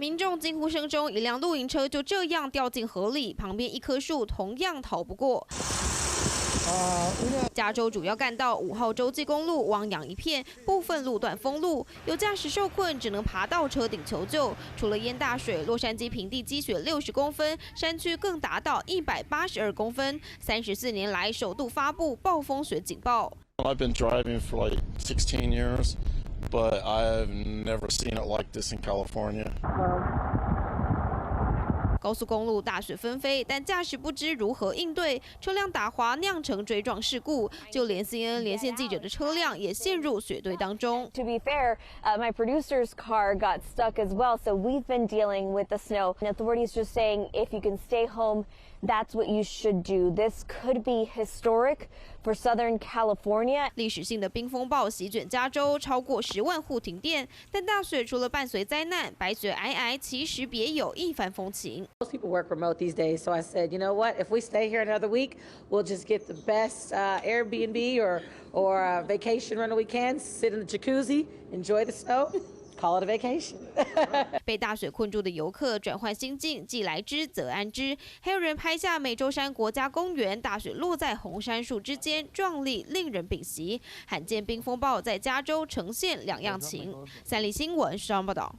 民众惊呼声中，一辆露营车就这样掉进河里，旁边一棵树同样逃不过。加州主要干道5号洲际公路汪洋一片，部分路段封路，有驾驶受困，只能爬到车顶求救。除了淹大水，洛杉矶平地积雪60公分，山区更达到182公分，34年来首度发布暴风雪警报。I've been driving for like 16 years, but I've never seen it like this in California. 高速公路大雪纷飞，但驾驶不知如何应对，车辆打滑酿成追撞事故。就连 CNN 连线记者的车辆也陷入雪堆当中。To be fair, my producer's car got stuck as well, so we've been dealing with the snow. And authorities just saying if you can stay home, that's what you should do. This could be historic for Southern California. 历史性的冰风暴席卷加州，超过10万户停电。但大雪除了伴随灾难，白雪皑皑，其实别有一番风情。Most people work remote these days, so I said, you know what? If we stay here another week, we'll just get the best Airbnb or vacation rental we can. Sit in the jacuzzi, enjoy the snow. Call it a vacation. 被大雪困住的游客转换心境，既来之则安之。还有人拍下美洲山国家公园大雪落在红杉树之间，壮丽令人屏息。罕见冰风暴在加州呈现两样情。三立新闻上报道。